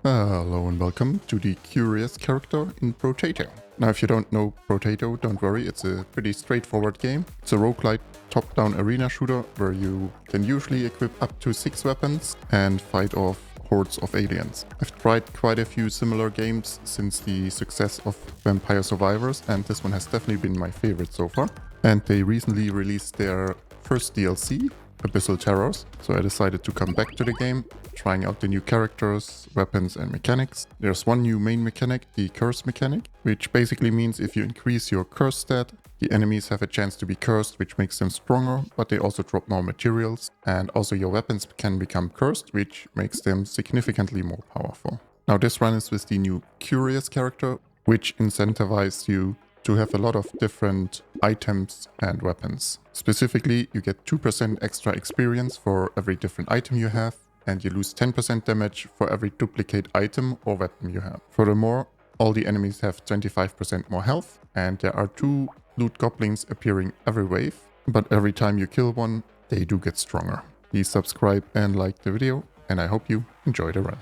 Hello and welcome to the curious character in Brotato. Now if you don't know Brotato, don't worry, it's a pretty straightforward game. It's a roguelite top-down arena shooter where you can usually equip up to 6 weapons and fight off hordes of aliens. I've tried quite a few similar games since the success of Vampire Survivors, and this one has definitely been my favorite so far. And they recently released their first DLC, Abyssal Terrors, so I decided to come back to the game, trying out the new characters, weapons and mechanics. There's one new main mechanic, the curse mechanic, which basically means if you increase your curse stat, the enemies have a chance to be cursed, which makes them stronger, but they also drop more materials, and also your weapons can become cursed, which makes them significantly more powerful. Now this run is with the new curious character, which incentivizes you to have a lot of different items and weapons. Specifically, you get 2% extra experience for every different item you have, and you lose 10% damage for every duplicate item or weapon you have. Furthermore, all the enemies have 25% more health, and there are 2 loot goblins appearing every wave, but every time you kill one, they do get stronger. Please subscribe and like the video, and I hope you enjoy the run.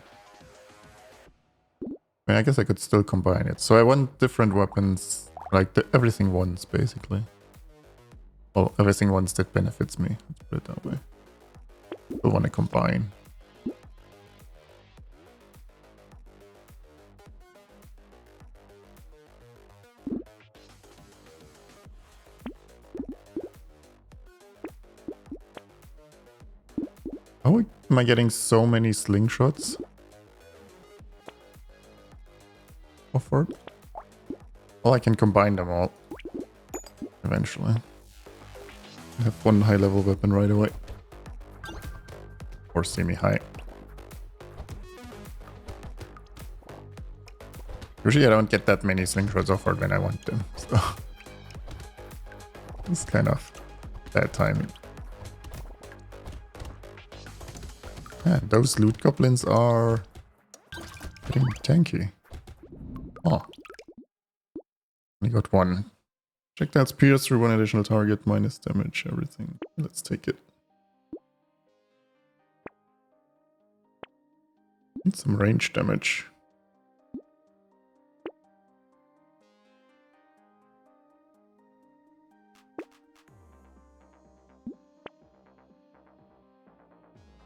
I guess I could still combine it. So I want different weapons, like everything once, basically. Well, everything once that benefits me. Let's put it that way. I want to combine. Oh, am I getting so many slingshots offered? Well, I can combine them all eventually. I have one high level weapon right away. Or semi-high. Usually I don't get that many slingshots offered when I want them, so it's kind of bad timing. Man, those loot goblins are getting tanky. Oh. I got one. Projectiles pierce through one additional target, minus damage, everything. Let's take it. Need some range damage.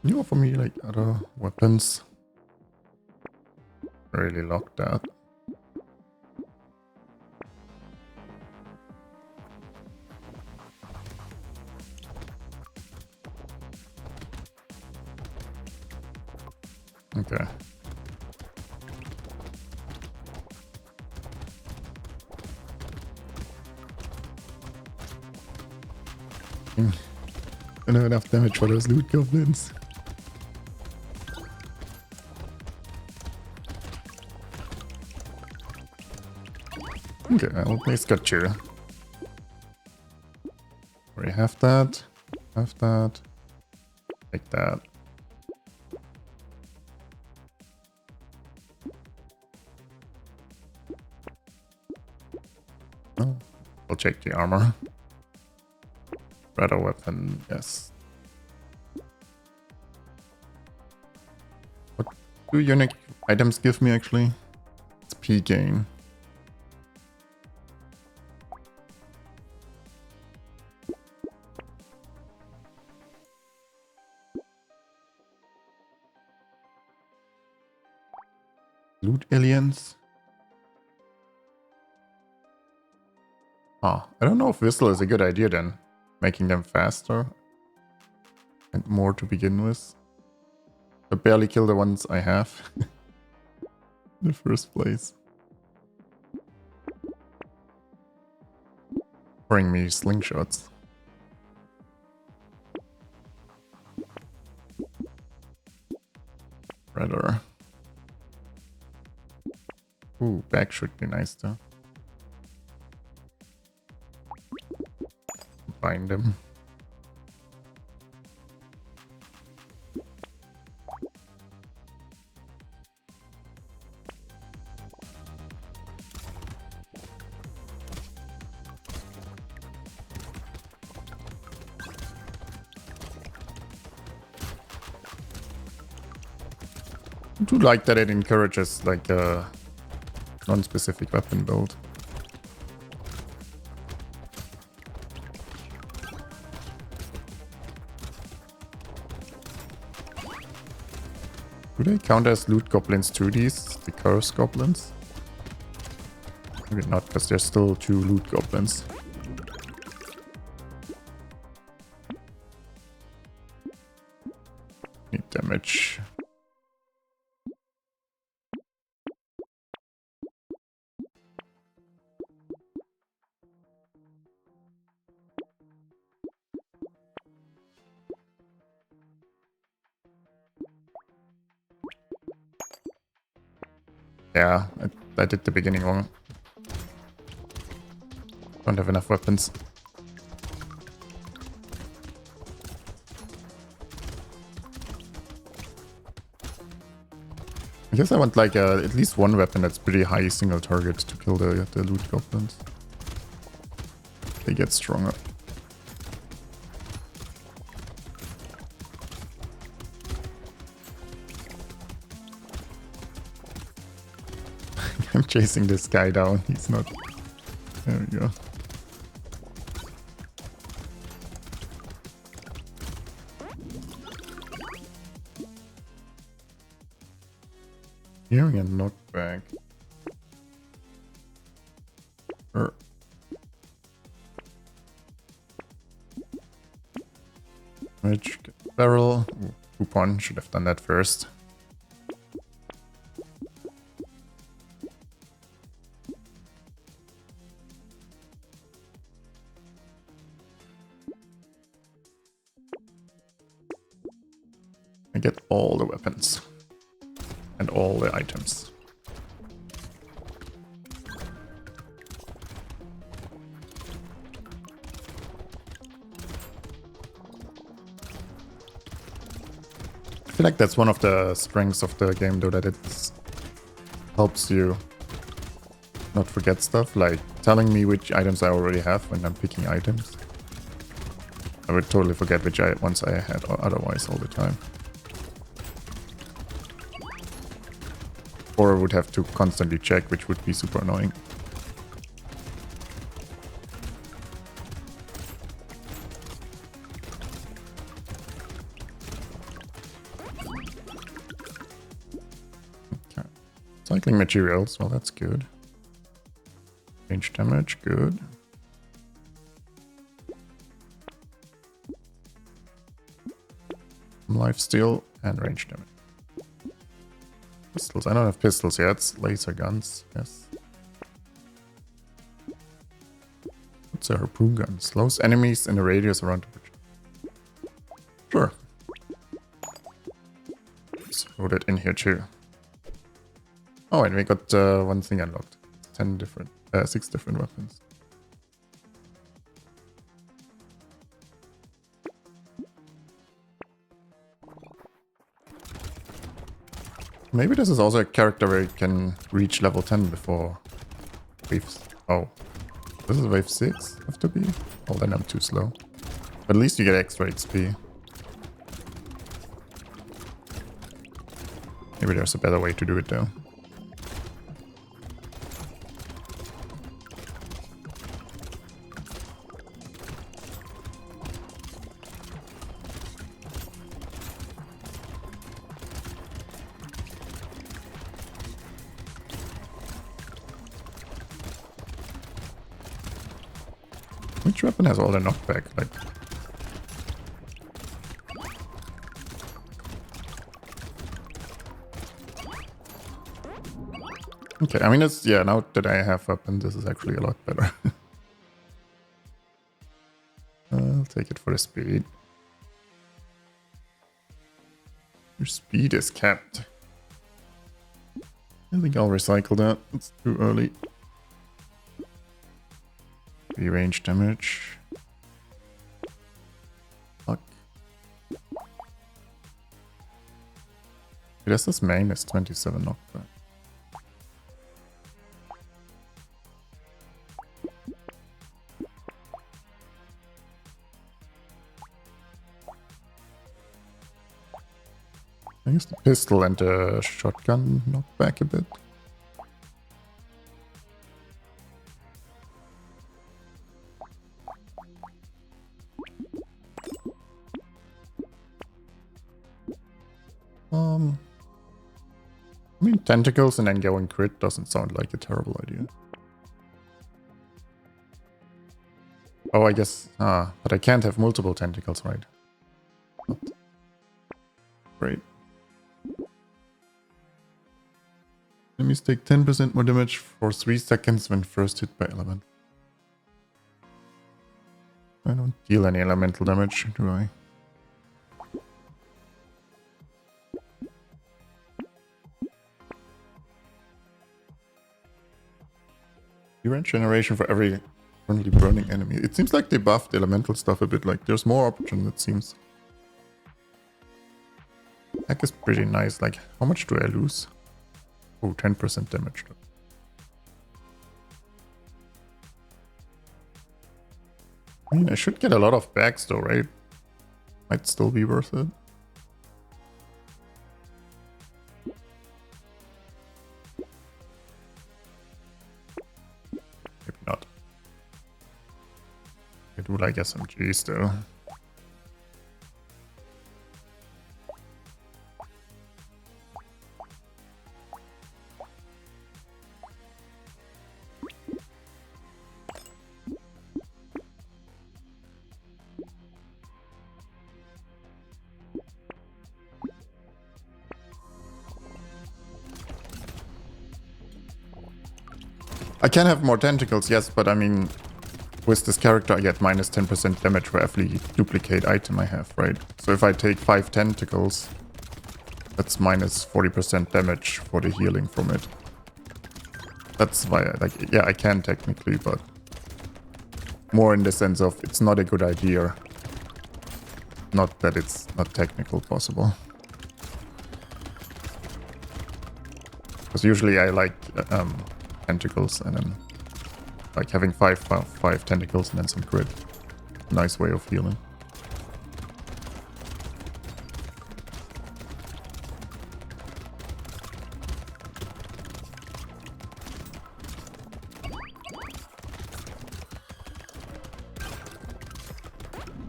Can you offer me like other weapons? Really locked that. Okay. I don't have enough damage for those loot goblins. Okay, I'll place got you. We have that. Have that. Take that. Oh, we'll check the armor. Better weapon, yes. What do unique items give me actually? It's P gain. Loot aliens. Ah, I don't know if whistle is a good idea then. Making them faster and more to begin with. I barely kill the ones I have in the first place. Bring me slingshots. Rather. Ooh, back should be nice though. Bind them. I do like that it encourages like a non-specific weapon build. Do they count as loot goblins too, the curse goblins? Maybe not, because there's still 2 loot goblins. Need damage. Yeah, I did the beginning wrong. Don't have enough weapons. I guess I want like at least one weapon that's pretty high single target to kill the loot goblins. They get stronger. I'm chasing this guy down. He's not... There we go. Hearing a knockback. Which barrel? Ooh, coupon. Should have done that first. I get all the weapons. And all the items. I feel like that's one of the strengths of the game, though, that it helps you not forget stuff, like telling me which items I already have when I'm picking items. I would totally forget which ones I had otherwise all the time. Or I would have to constantly check, which would be super annoying. Okay. Cycling materials, well, that's good. Range damage, good. Lifesteal and range damage. Pistols. I don't have pistols yet. Laser guns. Yes. What's a harpoon gun? Slows enemies in a radius around the bridge. Sure. Let's throw that in here too. Oh, and we got one thing unlocked. 6 different weapons. Maybe this is also a character where you can reach level 10 before waves. Oh, this is wave 6 have to be? Oh, then I'm too slow. But at least you get extra XP. Maybe there's a better way to do it though. Which weapon has all the knockback? Like, okay, I mean, it's, yeah, now that I have weapon, this is actually a lot better. I'll take it for the speed. Your speed is capped. I think I'll recycle that. It's too early. Range damage. Fuck. I guess this main is 27 knockback. I Use the pistol and the shotgun knock back a bit. I mean, tentacles and then going crit doesn't sound like a terrible idea. Oh, I guess... but I can't have multiple tentacles, right? Great. Enemies take 10% more damage for 3 seconds when first hit by element. I don't deal any elemental damage, do I? Regeneration for every currently burning enemy. It seems like they buffed elemental stuff a bit, like there's more options, it seems. Heck is pretty nice, like how much do I lose? Oh, 10% damage. I mean, I should get a lot of bags though, right? Might still be worth it. Maybe not. I do like SMGs though. I can have more tentacles, yes, but I mean, with this character I get minus 10% damage for every duplicate item I have, right? So if I take 5 tentacles, that's minus 40% damage for the healing from it. That's why, like, yeah, I can technically, but more in the sense of it's not a good idea. Not that it's not technical possible. Because usually I like tentacles and then like having five tentacles and then some crit. Nice way of healing.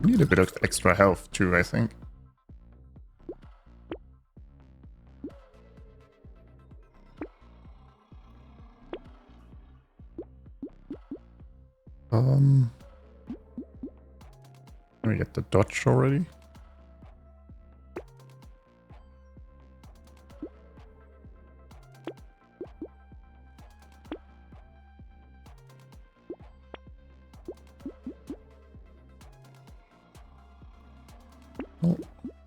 Need a bit of extra health too, I think. Can we get the dodge already? Oh,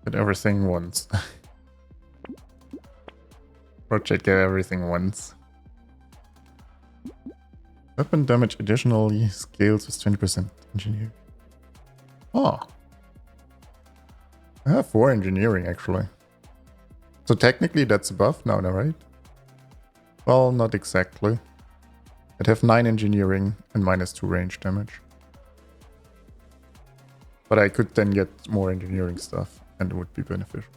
get everything once. Project get everything once. Weapon damage additionally scales with 20% engineering. Oh. I have 4 engineering actually. So technically that's a buff now, right? Well, not exactly. I'd have 9 engineering and minus 2 range damage. But I could then get more engineering stuff and it would be beneficial.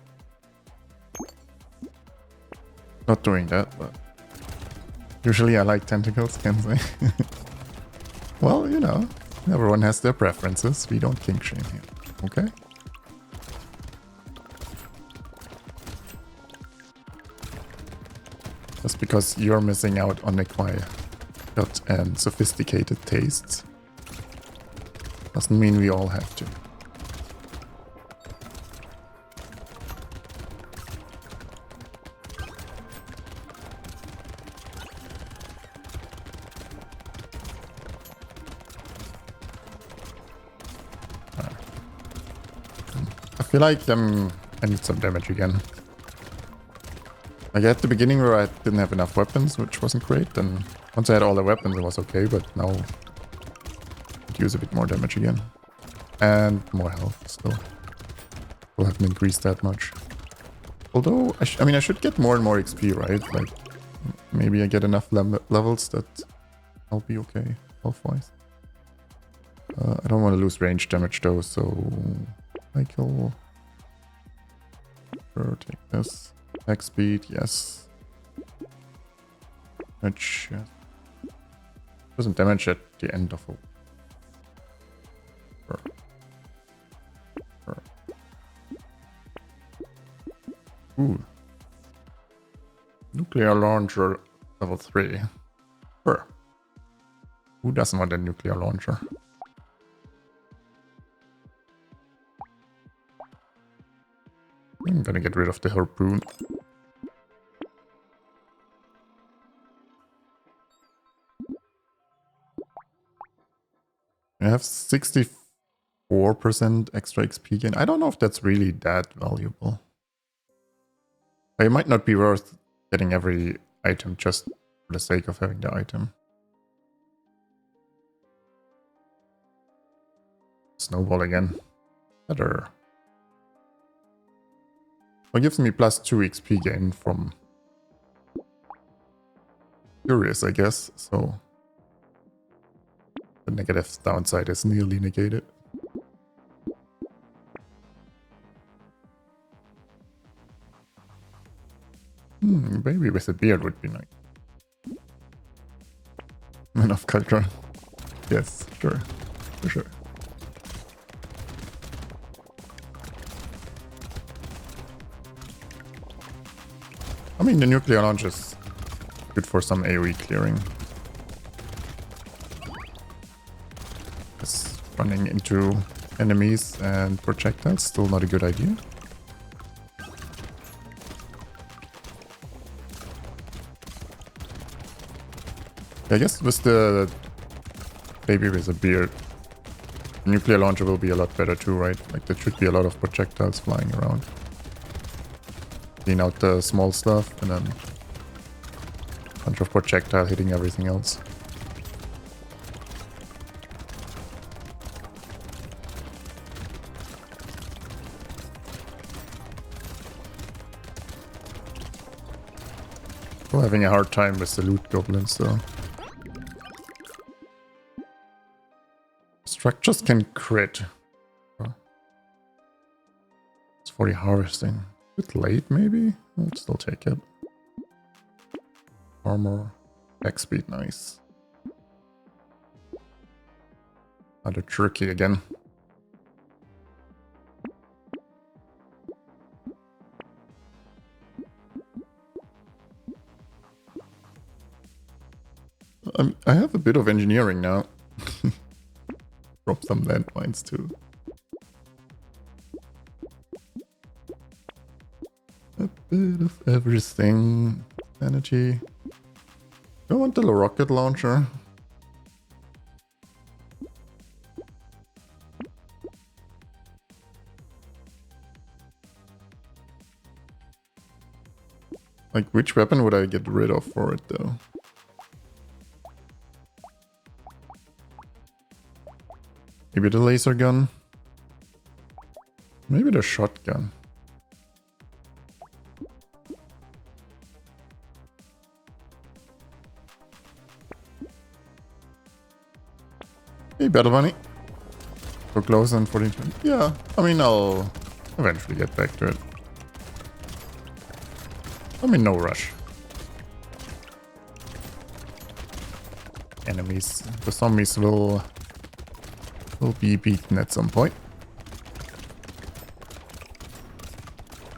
Not doing that, but... Usually I like tentacles, Kensei. Well, you know, everyone has their preferences. We don't kink shame here, okay? Just because you're missing out on acquired and sophisticated tastes doesn't mean we all have to. I feel like I need some damage again. Like at the beginning where I didn't have enough weapons, which wasn't great, then once I had all the weapons it was okay, but now I'd use a bit more damage again. And more health still. Will haven't increased that much. Although, I mean I should get more and more XP, right? Like, maybe I get enough levels that I'll be okay, health-wise. I don't want to lose range damage though, so... I kill... Take this. Attack speed, yes. Damage, yes. Doesn't damage at the end of a... Ooh. Nuclear launcher level 3. Sure. Who doesn't want a nuclear launcher? I'm gonna get rid of the harpoon. I have 64% extra XP gain. I don't know if that's really that valuable. It might not be worth getting every item just for the sake of having the item. Snowball again. Better. Well, it gives me plus 2 XP gain from Curious, I guess, so the negative downside is nearly negated. Baby with a beard would be nice. Enough culture. Yes, sure. For sure. I mean, the nuclear launch is good for some AoE clearing. Just running into enemies and projectiles, still not a good idea. I guess with the baby with a beard, the nuclear launcher will be a lot better too, right? Like there should be a lot of projectiles flying around. Clean out the small stuff and then a bunch of projectile hitting everything else. Still having a hard time with the loot goblins though. Structures can crit. It's for the harvesting. A bit late maybe? I'll still take it. Armor. Attack speed, nice. Another jerky again. I have a bit of engineering now. Drop some landmines too. A bit of everything. Energy. I want the rocket launcher. Like, which weapon would I get rid of for it though? Maybe the laser gun. Maybe the shotgun. Hey, Battle Bunny. So close on 14. Yeah, I mean, I'll eventually get back to it. I mean, no rush. Enemies, the zombies will be beaten at some point.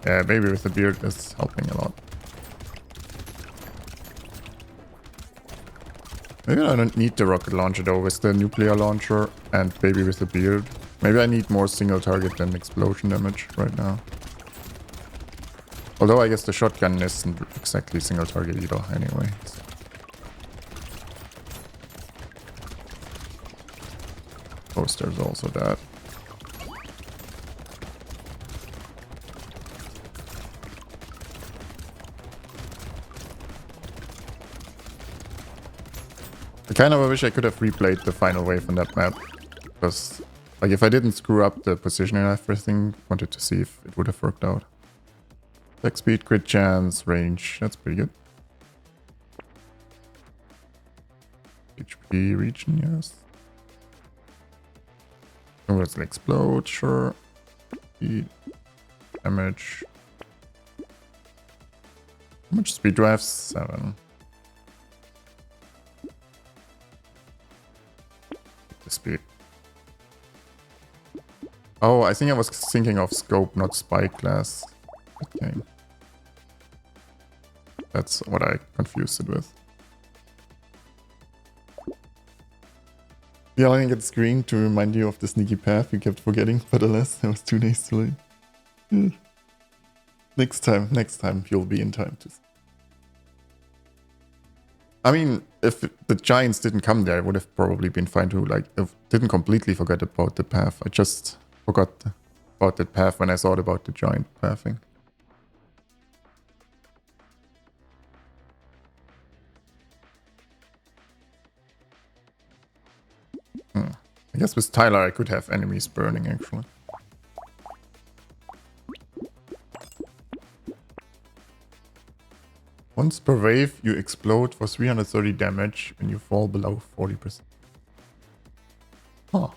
Yeah, baby with the beard is helping a lot. Maybe I don't need the rocket launcher though with the nuclear launcher and baby with the beard. Maybe I need more single target than explosion damage right now. Although I guess the shotgun isn't exactly single target either anyway. Of course, there's also that. I kind of wish I could have replayed the final wave on that map. Because, like, if I didn't screw up the position and everything, wanted to see if it would have worked out. Attack speed, crit chance, range, that's pretty good. HP region, yes. So let's explode, sure. Speed, damage. How much speed do I have? 7. The speed. Oh, I think I was thinking of scope, not spyglass. Okay. That's what I confused it with. Yeah, I think it's green to remind you of the sneaky path you kept forgetting, but alas, I was 2 days too late. Next time you'll be in time to... I mean, if the giants didn't come there, I would have probably been fine too. Like, I didn't completely forget about the path. I just forgot about the path when I thought about the giant pathing. I guess with Tyler I could have enemies burning actually. Once per wave, you explode for 330 damage when you fall below 40%. Huh.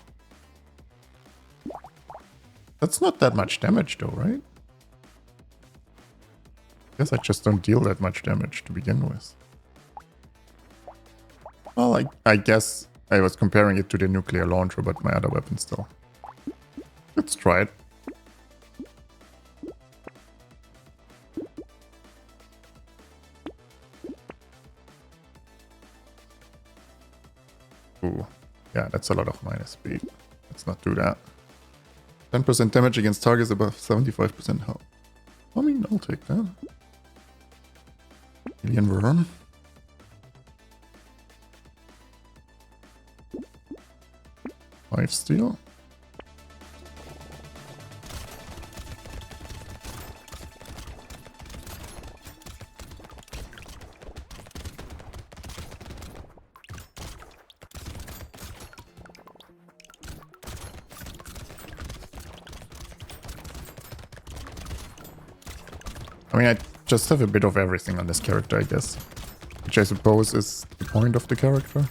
That's not that much damage though, right? Guess I just don't deal that much damage to begin with. Well, I guess I was comparing it to the nuclear launcher, but my other weapon still. Let's try it. Ooh, yeah, that's a lot of minus speed. Let's not do that. 10% damage against targets above 75% health. I mean, I'll take that. Alien worm. Lifesteal. I mean, I just have a bit of everything on this character, I guess. Which I suppose is the point of the character.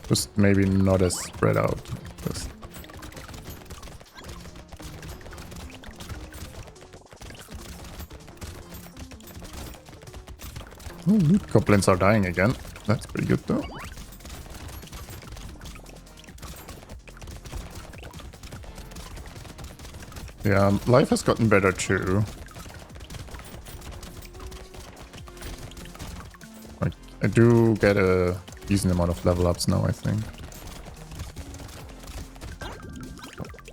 Just maybe not as spread out. Just... Oh, loot goblins are dying again. That's pretty good though. Yeah, life has gotten better too. Like, I do get a decent amount of level ups now, I think.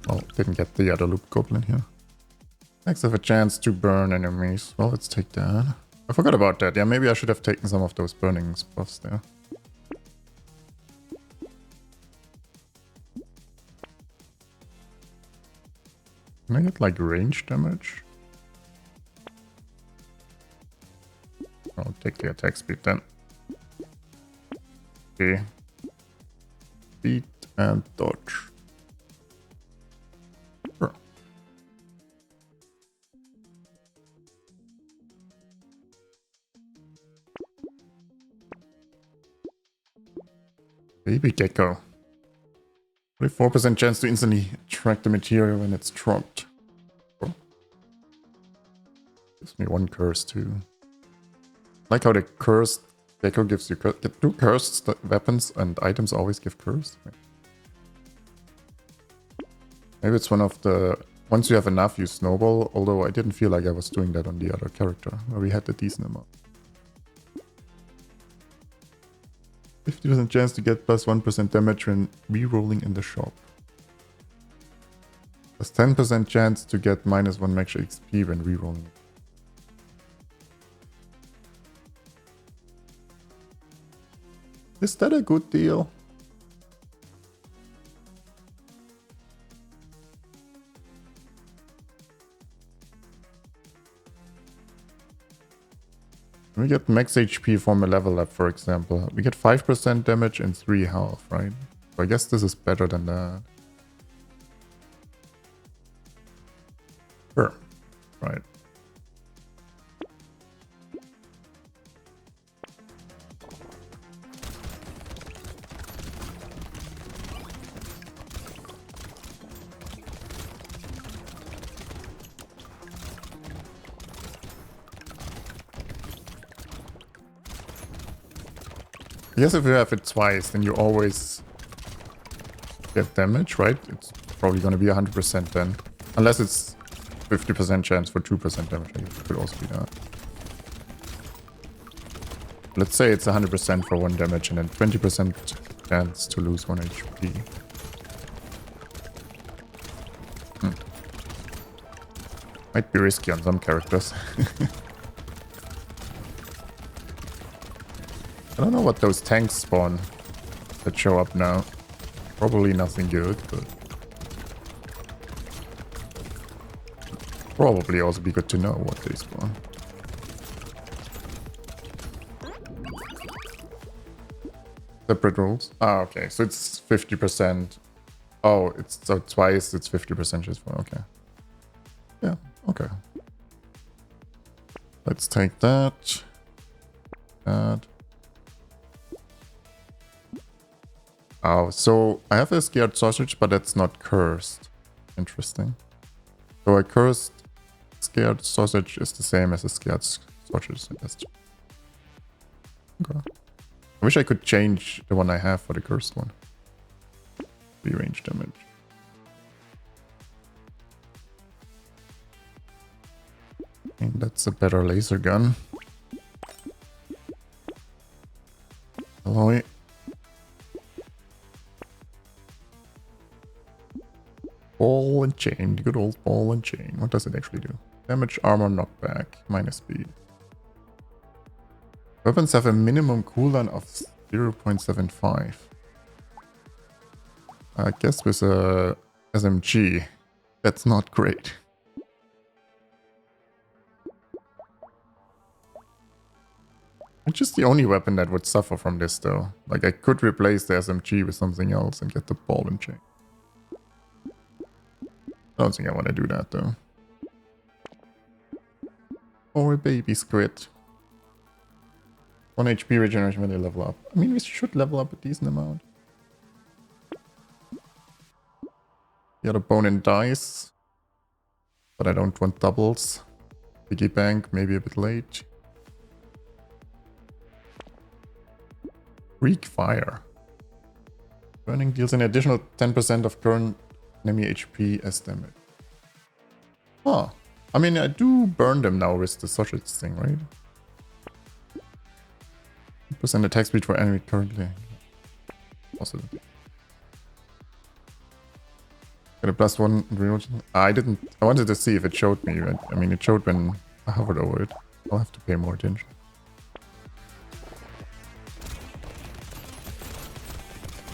Oh, didn't get the other loot goblin here. Next, I have a chance to burn enemies. Well, let's take that. I forgot about that. Yeah, maybe I should have taken some of those burning buffs there. Can I get, like, range damage? I'll take the attack speed then. Okay. Speed and dodge. Sure. Baby gecko. 44% chance to instantly track the material when it's dropped. Oh. Gives me 1 curse too. Like how the cursed gecko gives you get 2 cursed weapons and items always give curse. Maybe it's one of the... Once you have enough, you snowball, although I didn't feel like I was doing that on the other character, where we had a decent amount. 50% chance to get plus 1% damage when re-rolling in the shop. Plus 10% chance to get minus 1 extra XP when re-rolling. Is that a good deal? We get max HP from a level up, for example. We get 5% damage and 3 health, right? So I guess this is better than that. Sure. Right. I guess if you have it twice, then you always get damage, right? It's probably going to be 100% then. Unless it's 50% chance for 2% damage. I guess it could also be that. Let's say it's 100% for 1 damage and then 20% chance to lose 1 HP. Might be risky on some characters. I don't know what those tanks spawn that show up now. Probably nothing good, but probably also be good to know what they spawn. Separate rules? Ah, okay. So it's 50%. Oh, it's so twice it's 50% just for okay. Yeah, okay. Let's take that. That. Oh, so I have a scared sausage, but that's not cursed. Interesting. So a cursed scared sausage is the same as a scared sausage. Okay. I wish I could change the one I have for the cursed one. The range damage. And that's a better laser gun. Alloy. Ball and chain, the good old ball and chain. What does it actually do? Damage, armor, knockback, minus speed. Weapons have a minimum cooldown of 0.75. I guess with a SMG, that's not great. It's just the only weapon that would suffer from this though. Like I could replace the SMG with something else and get the ball and chain. I don't think I want to do that though. Or a baby squid. 1 HP regeneration when they level up. I mean, we should level up a decent amount. The other bone and dice. But I don't want doubles. Piggy bank, maybe a bit late. Freak fire. Burning deals an additional 10% of current enemy HP as damage. Huh. I mean, I do burn them now with the sausage thing, right? Percent attack speed for enemy currently. Also. Get a +1 reroll. I didn't. I wanted to see if it showed me. Right? I mean, it showed when I hovered over it. I'll have to pay more attention.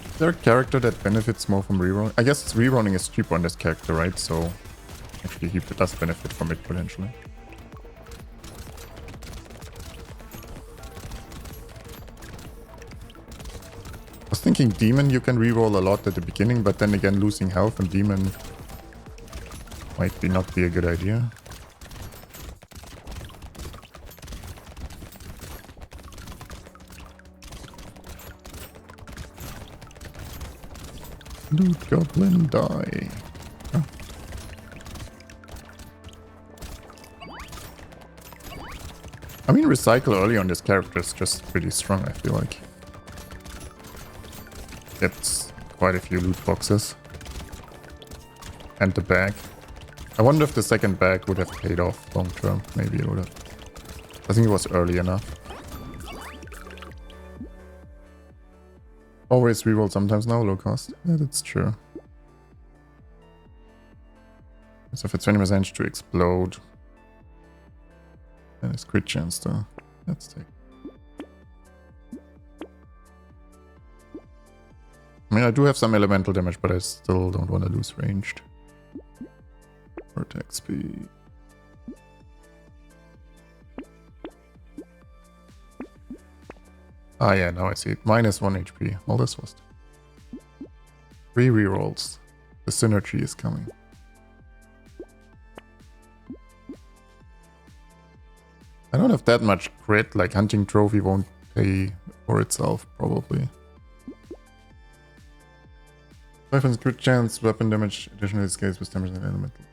Is there a character that benefits more from rerolling? I guess rerolling is cheaper on this character, right? So actually he does benefit from it potentially. I was thinking Demon you can reroll a lot at the beginning, but then again losing health and Demon might not be a good idea. Loot Goblin die. Huh. I mean, recycle early on this character is just pretty strong, I feel like. Gets quite a few loot boxes. And the bag. I wonder if the second bag would have paid off long term. Maybe it would have. I think it was early enough. Always reroll sometimes now, low cost. Yeah, that's true. So if it's 20% to explode. And it's crit chance though. Let's take. I mean, I do have some elemental damage, but I still don't want to lose ranged. Or attack speed. Ah yeah, now I see it. -1 HP. All this was 3 rerolls. The synergy is coming. I don't have that much crit, like hunting trophy won't pay for itself, probably. Weapons crit chance, weapon damage, additional scales with 10% elemental.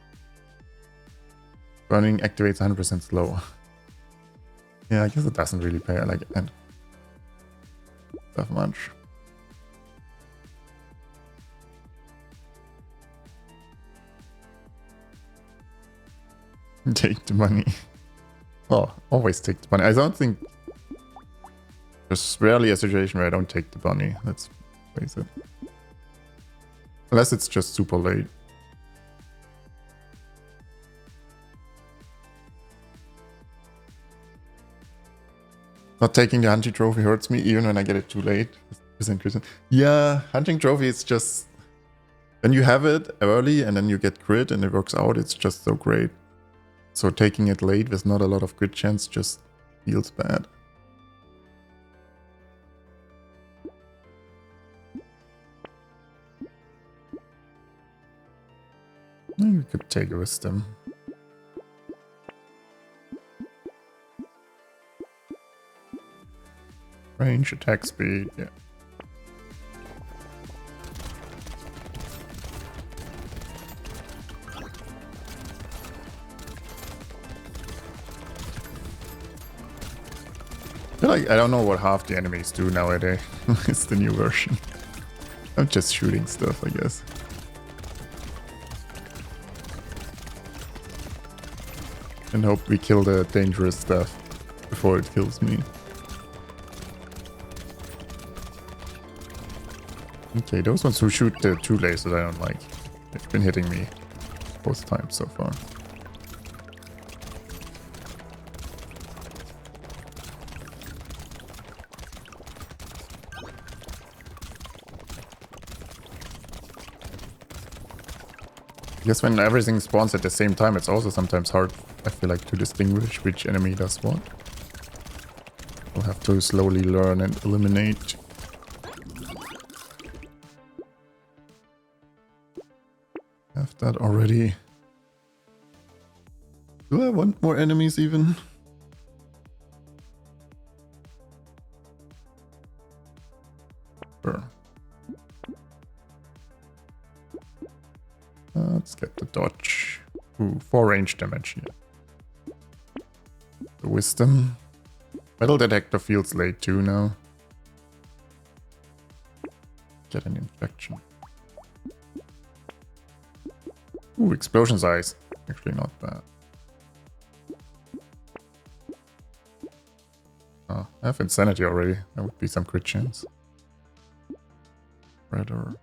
Burning activates 100% slower. Yeah, I guess it doesn't really pay. I like it. that much. Take the money. Oh, always take the money. I don't think there's rarely a situation where I don't take the bunny. Let's face it. Unless it's just super late. Not taking the hunting trophy hurts me even when I get it too late. Yeah, hunting trophy is just... When you have it early and then you get crit and it works out, it's just so great. So taking it late with not a lot of crit chance just feels bad. We could take a wisdom. Range, attack speed, yeah. I feel like I don't know what half the enemies do nowadays. It's the new version. I'm just shooting stuff, I guess. And hope we kill the dangerous stuff before it kills me. Okay, those ones who shoot the two lasers I don't like. They've been hitting me both times so far. I guess when everything spawns at the same time, it's also sometimes hard, I feel like, to distinguish which enemy does what. We'll have to slowly learn and eliminate. Have that already. Do I want more enemies even? Sure. Let's get the dodge. Ooh, 4 range damage here. The wisdom. Metal detector feels late too now. Get an infection. Ooh, explosion size. Actually not bad. Oh, I have insanity already. That would be some crit chance. Redder.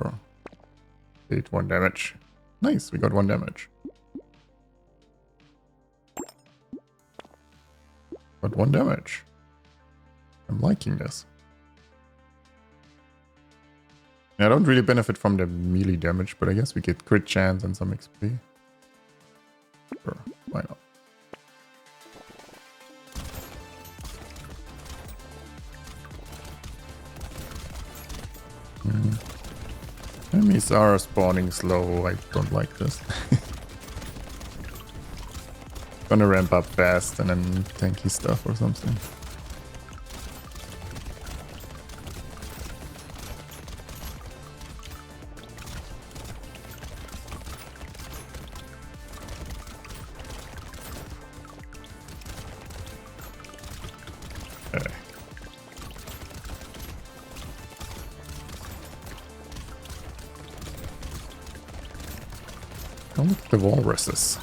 Oh. 1 damage. Nice, we got 1 damage. Got 1 damage. I'm liking this. I don't really benefit from the melee damage, but I guess we get crit chance and some XP. Sure, why not? Enemies are spawning slow. I don't like this. Gonna ramp up fast and then tanky stuff or something. Look at the walruses.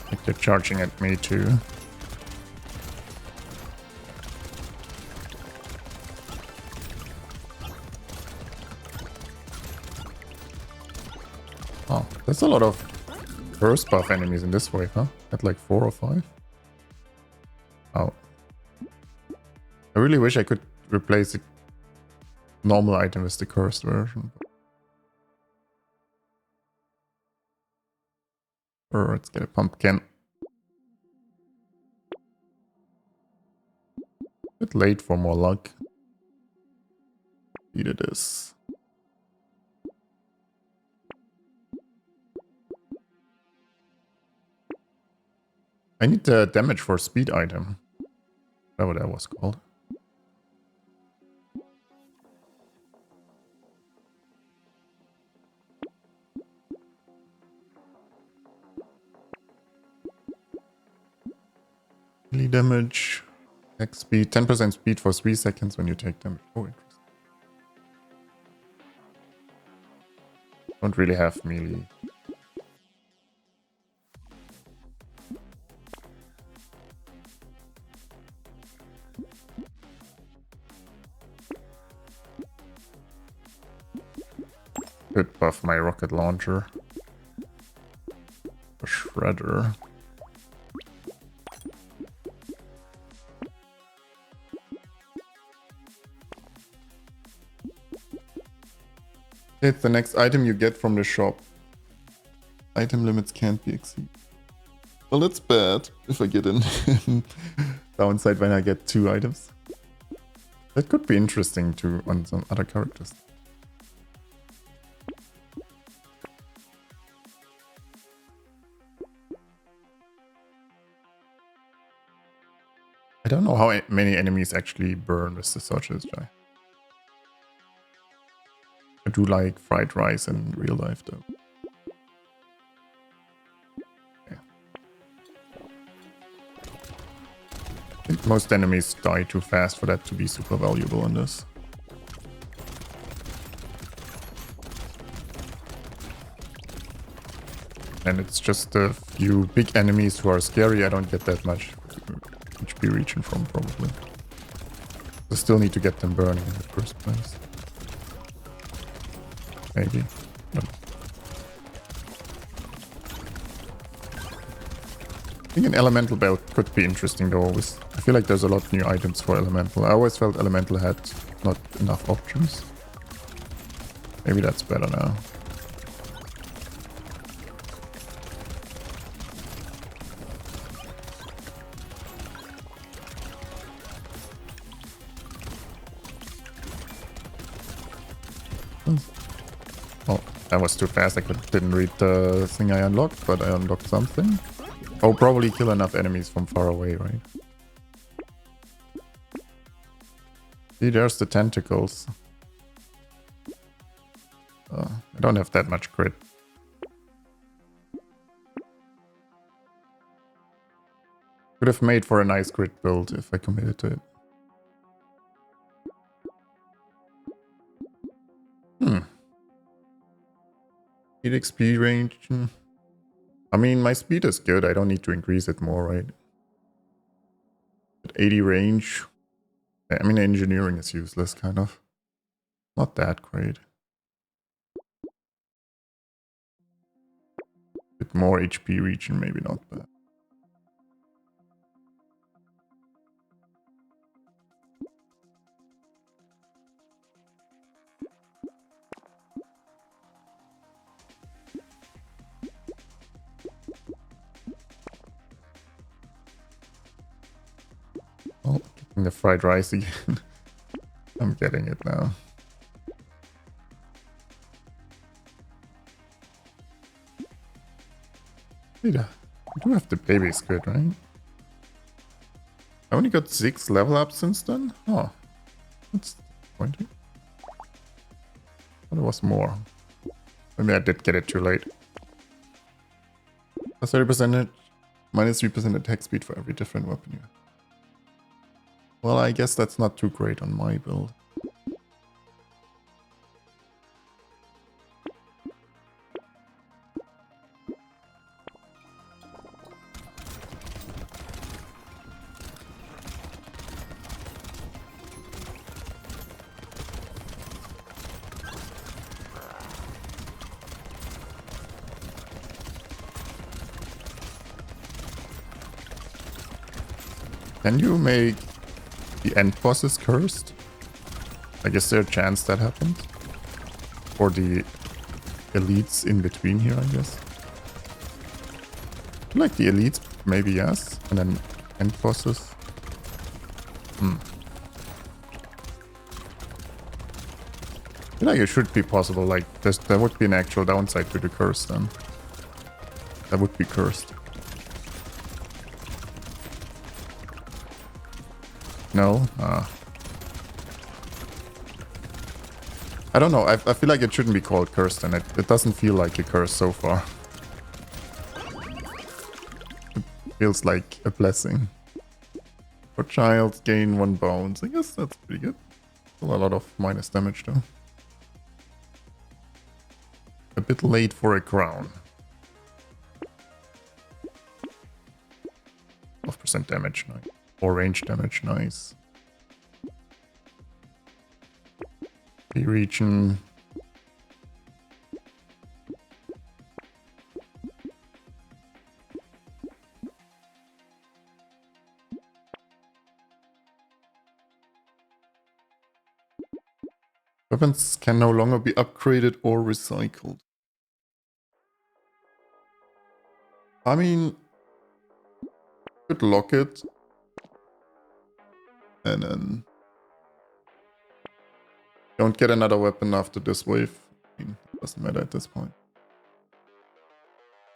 Like they're charging at me too. Oh, there's a lot of burst buff enemies in this wave, huh? At like 4 or 5. Oh. I really wish I could replace the normal item with the cursed version. Or let's get a pumpkin. Bit late for more luck. Eat it is. I need the damage for speed item. Is that what that was called? Melee damage. Attack speed. 10% speed for 3 seconds when you take damage. Oh, interesting. Don't really have melee. Could buff my rocket launcher. A shredder. It's the next item you get from the shop. Item limits can't be exceeded. Well, that's bad if I get in. Downside when I get 2 items. That could be interesting too on some other characters. I don't know how many enemies actually burn with the Surge's Eye. I do like fried rice in real life though. Yeah. I think most enemies die too fast for that to be super valuable in this. And it's just a few big enemies who are scary. I don't get that much HP region from, probably. I still need to get them burning in the first place. Maybe. No. I think an elemental belt could be interesting though. Always, I feel like there's a lot of new items for elemental. I always felt elemental had not enough options. Maybe that's better now. Oh, that was too fast. I didn't read the thing I unlocked, but I unlocked something. Oh, probably kill enough enemies from far away, right? See, there's the tentacles. I don't have that much crit. Could have made for a nice crit build if I committed to it. Speed XP range. I mean, my speed is good. I don't need to increase it more, right? At 80 range. I mean, engineering is useless, kind of. Not that great. Bit more HP region, maybe not bad. Oh, getting the fried rice again. I'm getting it now. Wait, I do have the baby squid, right? I only got 6 level ups since then? Oh, that's disappointing. But there was more. Maybe I did get it too late. Plus 30%, minus 3% attack speed for every different weapon you have. Well, I guess that's not too great on my build. Can you make the end bosses cursed? I guess there's a chance that happens. Or the elites in between here, I guess. Like the elites, maybe yes. And then end bosses. I feel like it should be possible. Like there would be an actual downside to the curse then. That would be cursed. No? I don't know. I feel like it shouldn't be called cursed, and it doesn't feel like a curse so far. It feels like a blessing. For child, gain 1 bounce. I guess that's pretty good. Still a lot of minus damage though. A bit late for a crown. 12% damage, nice. Or range damage, nice. The region. Weapons can no longer be upgraded or recycled. I mean, could lock it. And then don't get another weapon after this wave. I mean, it doesn't matter at this point.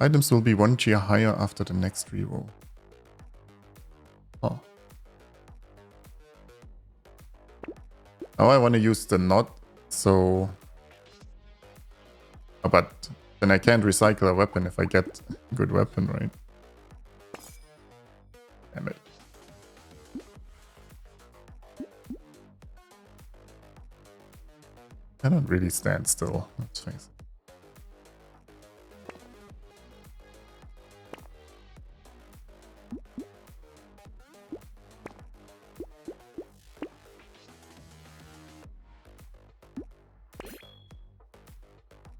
Items will be 1 tier higher after the next reroll. Oh. Now I want to use the knot, so... Oh, but then I can't recycle a weapon if I get a good weapon, right? Damn it. I don't really stand still, let's face it.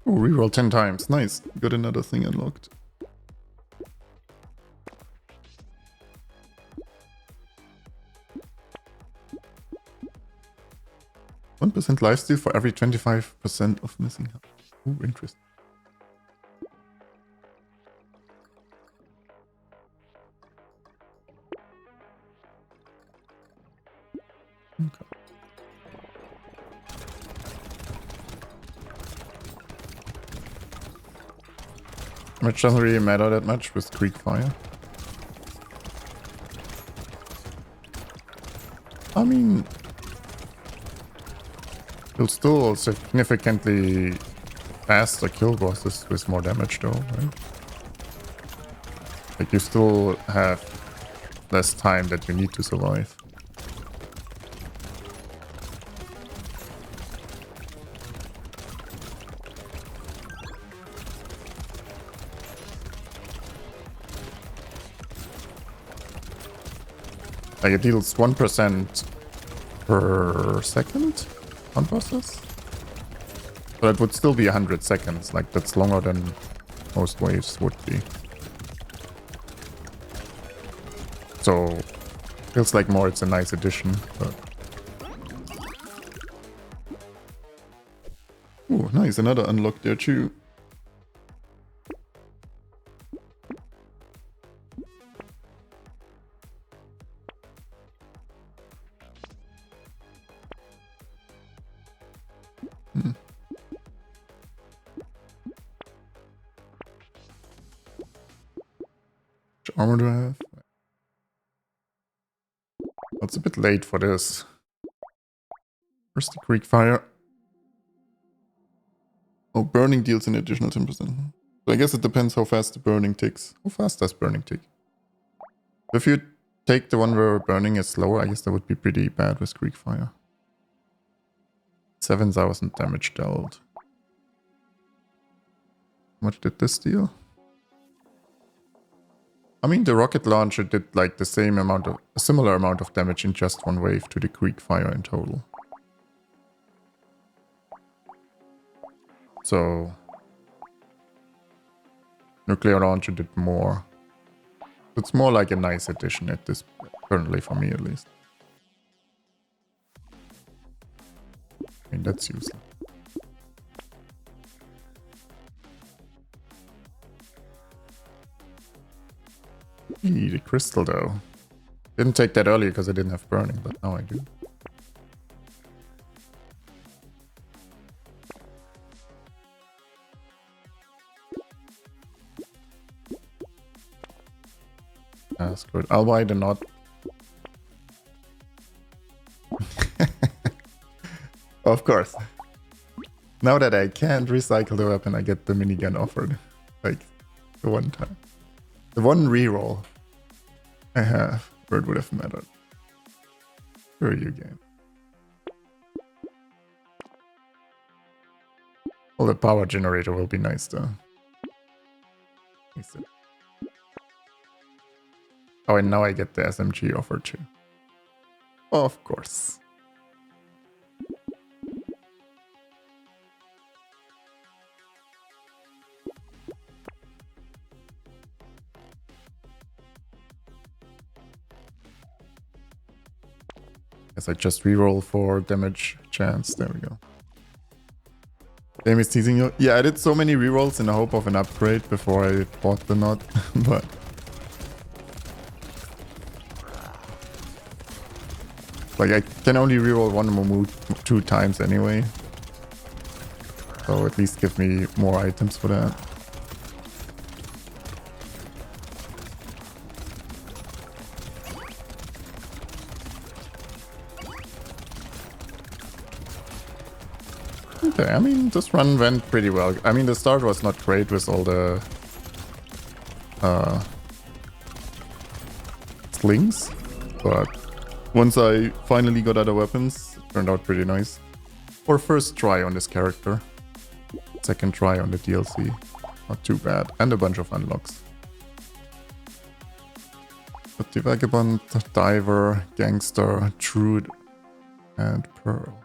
Oh, reroll 10 times. Nice. Got another thing unlocked. %1 lifesteal for every 25% of missing health. Ooh, interesting. Okay. Which doesn't really matter that much with Creek Fire. I mean, you'll still significantly faster kill bosses with more damage though, right? Like you still have less time that you need to survive. Like it deals 1% per second on bosses. But it would still be 100 seconds, like that's longer than most waves would be. So, feels like more it's a nice addition, but... Ooh, nice, another unlock there too. Which armor do I have? It's a bit late for this. Where's the Creek Fire? Oh, burning deals an additional 10%. So I guess it depends how fast the burning ticks. How fast does burning tick? If you take the one where burning is slower, I guess that would be pretty bad with Creek Fire. 7,000 damage dealt. How much did this deal? I mean, the rocket launcher did like the same amount of, a similar amount of damage in just one wave to the Creek Fire in total. So, nuclear launcher did more. It's more like a nice addition at this, currently for me at least. I mean, that's useless. Eee, the crystal though. Didn't take that earlier because I didn't have burning, but now I do. That's good. I'll buy the knot. Of course. Now that I can't recycle the weapon, I get the minigun offered. Like, the one time. The one reroll I have, where it would have mattered. Screw you, game. Well, the power generator will be nice, though. Oh, and now I get the SMG offer, too. Of course. Guess I just reroll for damage chance. There we go. Game is teasing you. Yeah, I did so many rerolls in the hope of an upgrade before I bought the nut, but... Like, I can only reroll one more move 2 times anyway. So at least give me more items for that. Okay, I mean, this run went pretty well. I mean, the start was not great with all the slings, but once I finally got other weapons, it turned out pretty nice. For first try on this character. Second try on the DLC. Not too bad. And a bunch of unlocks. But the Vagabond, Diver, Gangster, Trude, and Pearl.